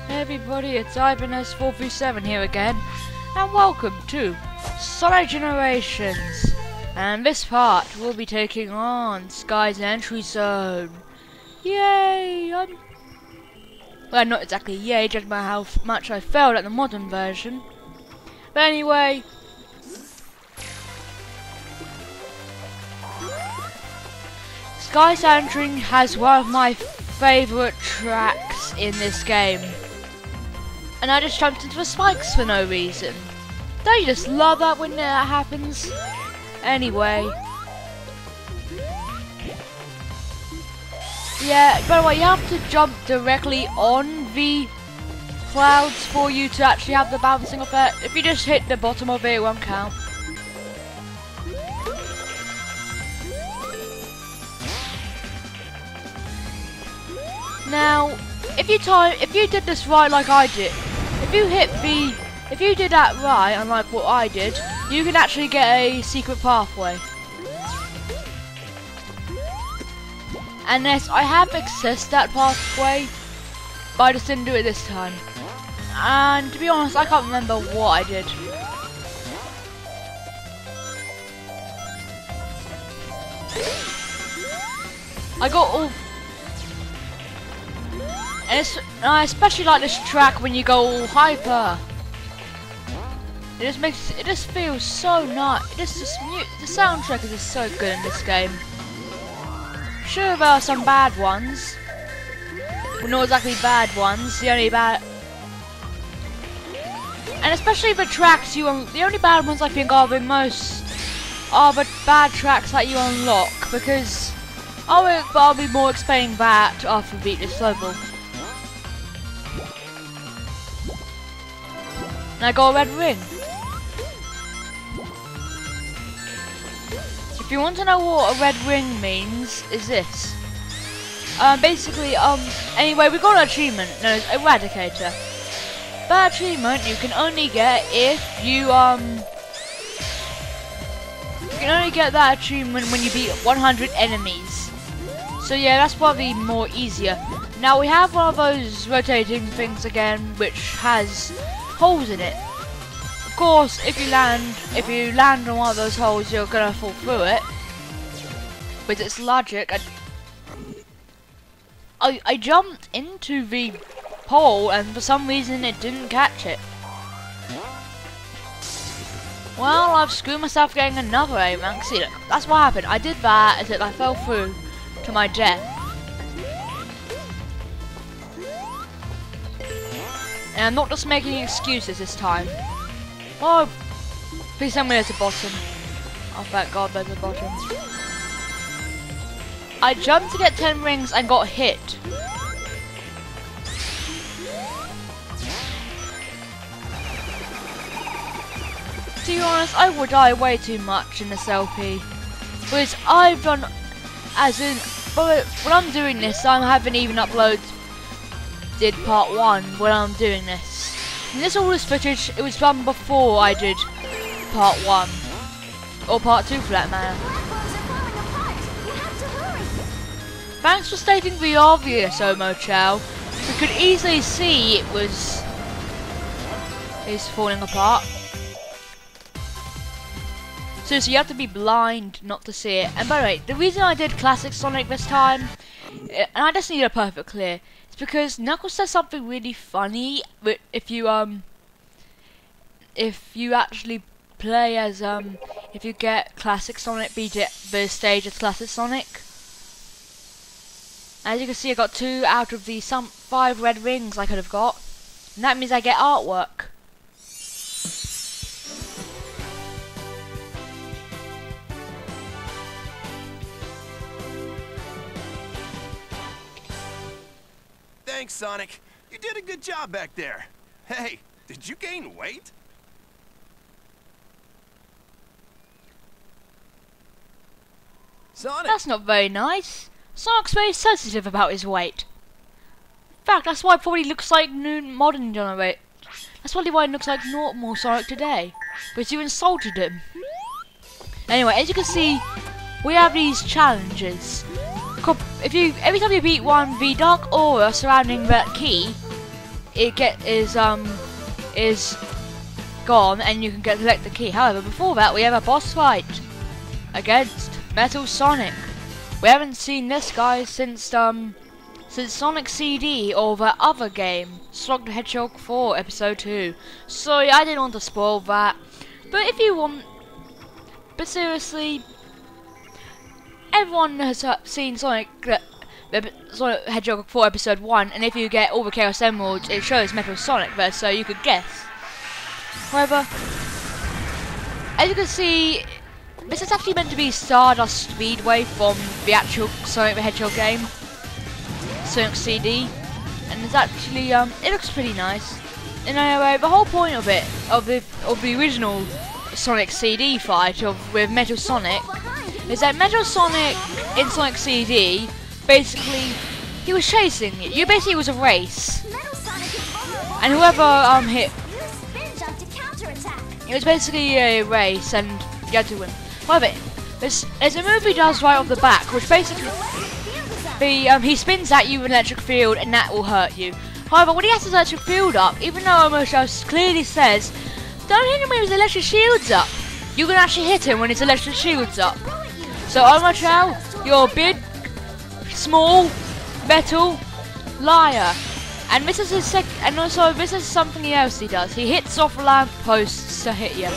Hey everybody, it's Ivan437 here again, and welcome to Sonic Generations. And this part we'll be taking on Sky's Entry Zone. Yay! Well, not exactly yay, judging by how much I failed at the modern version. But anyway, Sky's Entry has one of my favourite tracks in this game. And I just jumped into the spikes for no reason. Don't you just love that when that happens? Anyway. Yeah, by the way, you have to jump directly on the clouds for you to actually have the bouncing effect. If you just hit the bottom of it, it won't count. Now, if you did this right like I did, if you did that right, unlike what I did, you can actually get a secret pathway. And yes, I have accessed that pathway, but I just didn't do it this time. And to be honest, I can't remember what I did. I got all. And I especially like this track when you go all hyper. It just feels so nice. The soundtrack is just so good in this game. Sure, there are some bad ones. Well, not exactly bad ones. The only bad, and especially the tracks the only bad ones I think are the bad tracks that you unlock, because I'll be more explaining that after we beat this level. And I got a red ring. If you want to know what a red ring means, is this. Basically, anyway, we got an achievement known as Eradicator. That achievement you can only get if you can only get that achievement when you beat 100 enemies. So yeah, that's probably more easier. Now we have one of those rotating things again, which has holes in it. Of course, if you land on one of those holes, you're gonna fall through it. With its logic, I jumped into the hole, and for some reason it didn't catch it. Well, I've screwed myself getting another A rank. See, look, that's what happened. I did that, as I fell through to my death. And I'm not just making excuses this time. Oh, please tell me there's a bottom. Oh, thank God there's a bottom. I jumped to get 10 rings and got hit. To be honest, I will die way too much in this LP. Because I've done, when I'm doing this, I haven't even uploaded part 1 when I'm doing this. And all this footage, it was done before I did part 1. Or part 2 for that matter. Thanks for stating the obvious, Omo Chow. We could easily see it's falling apart. Seriously, you have to be blind not to see it. And by the way, the reason I did Classic Sonic this time, and I just need a perfect clear, because Knuckles says something really funny if you actually play as if you get Classic Sonic, beat the stage as Classic Sonic. As you can see, I got 2 out of the 5 red rings I could have got, and that means I get artwork. Thanks, Sonic. You did a good job back there. Hey, did you gain weight? Sonic! That's not very nice. Sonic's very sensitive about his weight. In fact, that's why it probably looks like modern generation. That's probably why it looks like normal Sonic today. Because you insulted him. Anyway, as you can see, we have these challenges. Every time you beat one, the dark aura surrounding that key is gone, and you can collect the key. However, before that, we have a boss fight against Metal Sonic. We haven't seen this guy since Sonic CD or the other game, Sonic the Hedgehog 4 Episode 2. Sorry, I didn't want to spoil that. But if you want, but seriously, everyone has seen Sonic the Hedgehog 4 Episode 1, and if you get all the Chaos Emeralds, it shows Metal Sonic there, so you could guess. However, as you can see, this is actually meant to be Stardust Speedway from the actual Sonic the Hedgehog game, Sonic CD, and it's actually it looks pretty nice. And anyway, the whole point of it, of the original Sonic CD fight with Metal Sonic, is that Metal Sonic in Sonic CD, basically, he was chasing you. You basically, it was a race, and whoever hit. It was basically a race, and you had to win. However, there's a move he does right off the back, which basically he spins at you with an electric field, and that will hurt you. However, when he has his electric field up, even though Almost clearly says, don't hit him when his electric shield's up, you can actually hit him when his electric shield's up. So Almost, you're a big, small, metal liar. And this is his and also this is something else he does. He hits off lamp posts to hit you,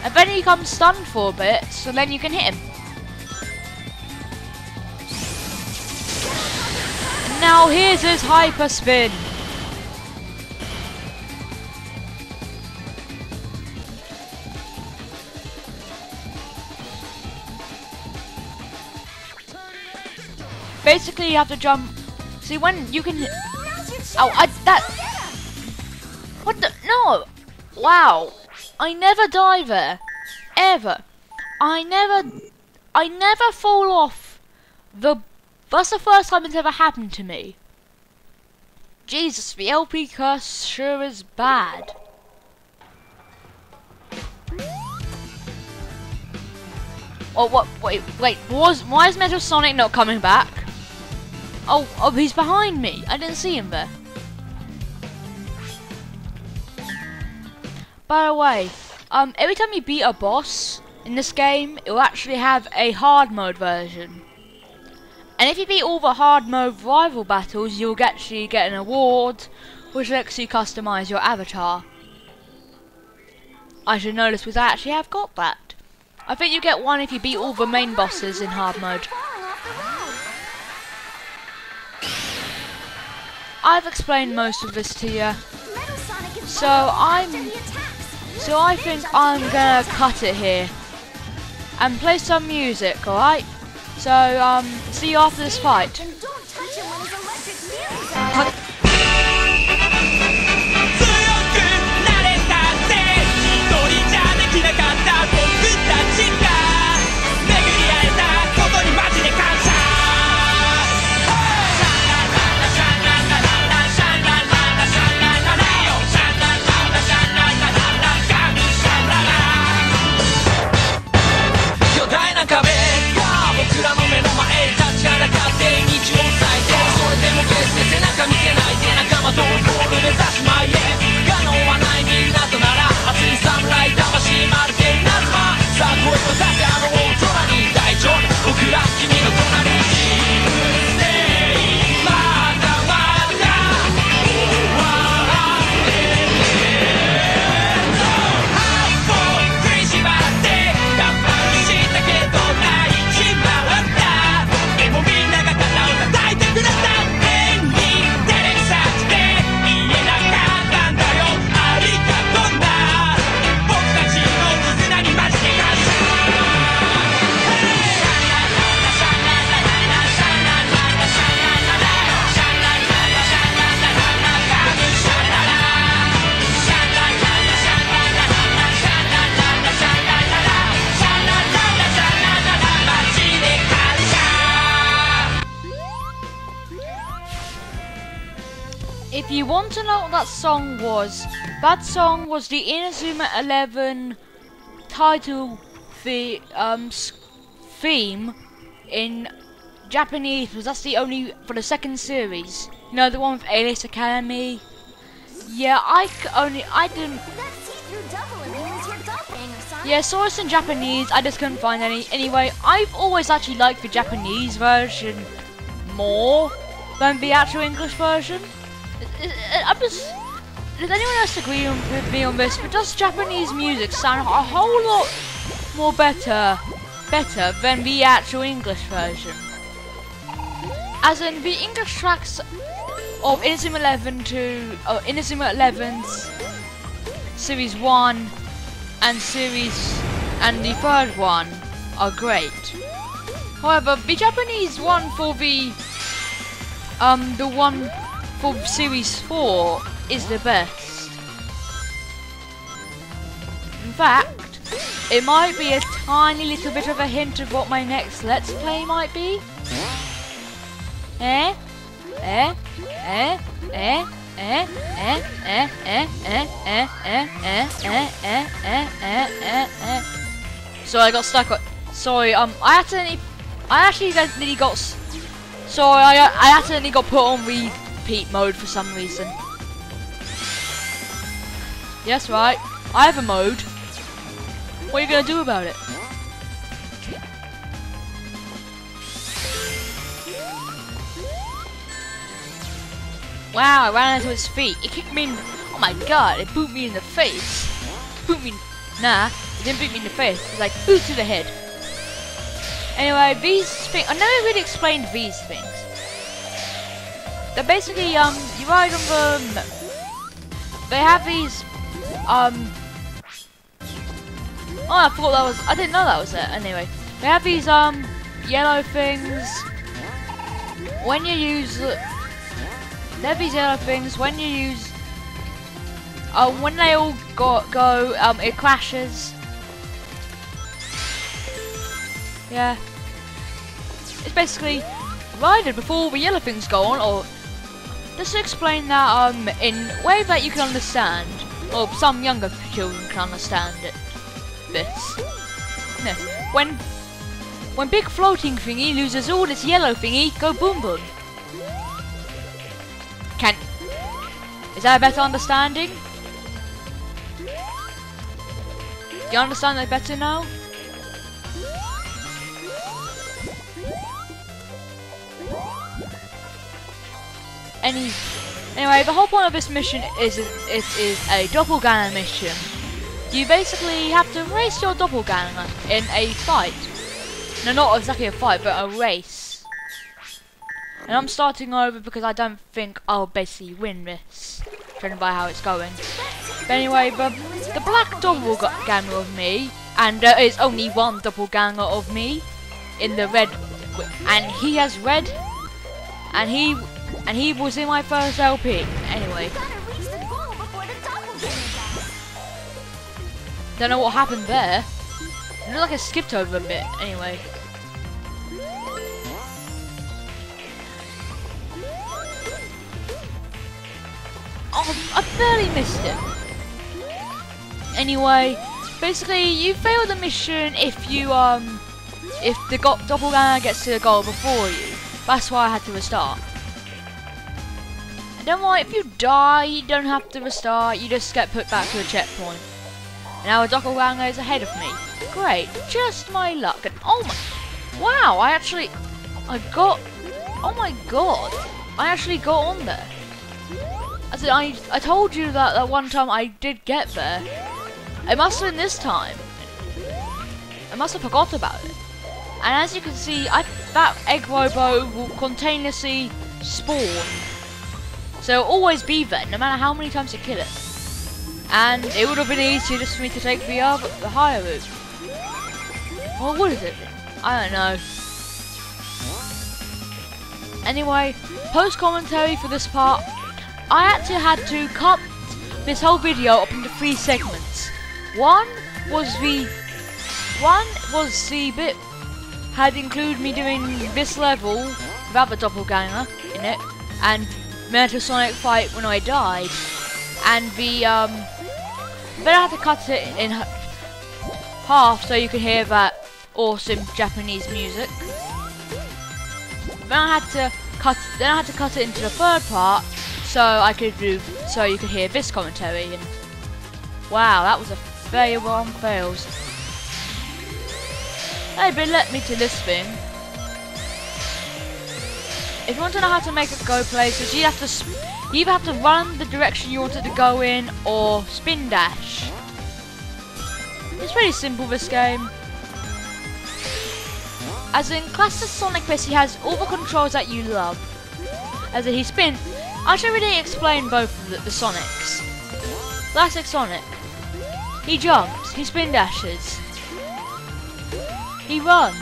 and then he comes stunned for a bit, so then you can hit him. And now here's his hyper spin. Basically, you have to jump. See when you can. Oh, what the? No! Wow! I never die there. Ever. I never fall off that's the first time it's ever happened to me. Jesus, the LP curse sure is bad. Oh, what? Wait, why is Metal Sonic not coming back? Oh, he's behind me. I didn't see him there. By the way, every time you beat a boss in this game, it will actually have a hard mode version. And if you beat all the hard mode rival battles, you'll actually get an award, which lets you customize your avatar. I should know this because I actually have got that. I think you get one if you beat all the main bosses in hard mode. I've explained most of this to you, so I think I'm gonna cut it here and play some music, alright? So, see you after this fight. If you want to know what that song was the Inazuma 11 title theme in Japanese, because that's the only for the second series. You know, the one with Alice Academy Yeah, I didn't. Yeah, saw us in Japanese. I just couldn't find any. Anyway, I've always actually liked the Japanese version more than the actual English version. I'm just. Does anyone else agree with me on this? But does Japanese music sound a whole lot more better than the actual English version? As in, the English tracks of Inazuma 11's Series 1 and the third one are great. However, the Japanese one for the one for Series 4 is the best. In fact, it might be a tiny little bit of a hint of what my next Let's Play might be. So I got stuck. Sorry, I accidentally got put on repeat mode for some reason. Yes, right. I have a mode. What are you gonna do about it? Wow, I ran into his feet. It kicked me in. Oh my god, it booped me in the face. Nah, it didn't boot me in the face. It's like boot to the head. Anyway, these things. I never really explained these things. They're basically, you ride on them. They have these, oh, I thought that was. I didn't know that was it. Anyway, they have these, yellow things. When you use. There are these yellow things when you use. When they all go, it crashes. Yeah. It's basically ride it before the yellow things go on, or just to explain that in a way that you can understand, or some younger children can understand it. This. When big floating thingy loses all its yellow thingy, go boom boom. Is that a better understanding? Do you understand that better now? Anyway, the whole point of this mission is a doppelganger mission. You basically have to race your doppelganger in a fight. No, not exactly a fight, but a race. And I'm starting over because I don't think I'll basically win this, judging by how it's going. But anyway, the black doppelganger of me, and there is only one doppelganger of me in the red, and he has red, and he was in my first LP. Anyway, don't know what happened there. It looked like I skipped over a bit. Anyway. Oh, I barely missed it. Anyway, basically, you fail the mission if the doppelganger gets to the goal before you. That's why I had to restart. And don't worry, if you die, you don't have to restart. You just get put back to a checkpoint. And now a doppelganger is ahead of me. Great, just my luck. And oh my, wow! I got. Oh my god! I actually got on there. I told you that one time I did get there. It must have been this time. I must have forgot about it. And as you can see, that egg robo will continuously spawn. So it'll always be there, no matter how many times you kill it. And it would have been easier just for me to take the higher route. Or what is it? I don't know. Anyway, post commentary for this part. I actually had to cut this whole video up into 3 segments. One was the bit had included me doing this level without the doppelganger in it, and Metal Sonic fight when I died, and then I had to cut it in half so you could hear that awesome Japanese music. Then I had to cut it into the third part so you could hear this commentary. And wow, that was a fail on fails. Hey, but let me to this thing. If you want to know how to make it go places, you either have to run the direction you want it to go in, or spin dash. It's pretty simple, this game. As in, classic Sonic basically has all the controls that you love. As in, he spins. I should really explain both of the Sonics. Classic Sonic. He jumps, he spin dashes, he runs.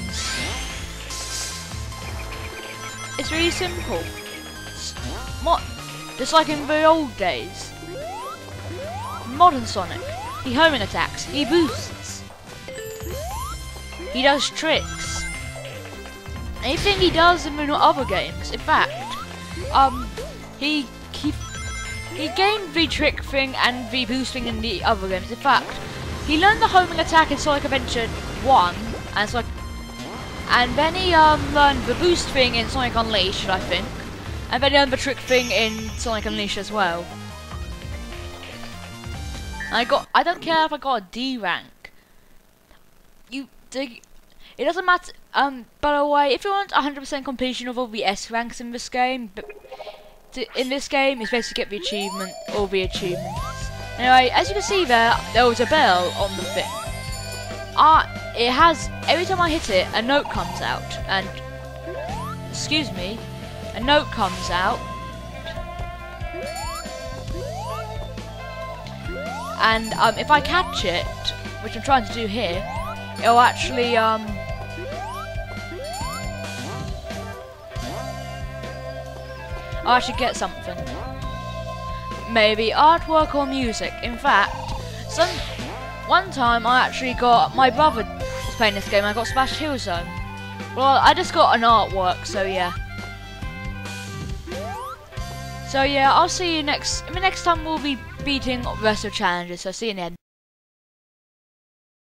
It's really simple. Just like in the old days. Modern Sonic. He homing attacks, he boosts, he does tricks. Anything he does in the other games. In fact, he gained the trick thing and the boost thing in the other games. In fact, he learned the homing attack in Sonic Adventure 1, and then he learned the boost thing in Sonic Unleashed, I think, and then he learned the trick thing in Sonic Unleashed as well. I don't care if I got a D rank. It doesn't matter. By the way, if you want 100% completion of all the S ranks in this game, it's basically get the achievement, all the achievements. Anyway, as you can see there was a bell on the thing. It has, every time I hit it, a note comes out, and excuse me, a note comes out, and if I catch it, which I'm trying to do here, it'll actually I'll actually get something. Maybe artwork or music. In fact, one time I actually got, my brother was playing this game, I got Smash Hill Zone. Well, I just got an artwork, so yeah. So yeah, I'll see you next time we'll be beating the rest of the challenges, so see you then.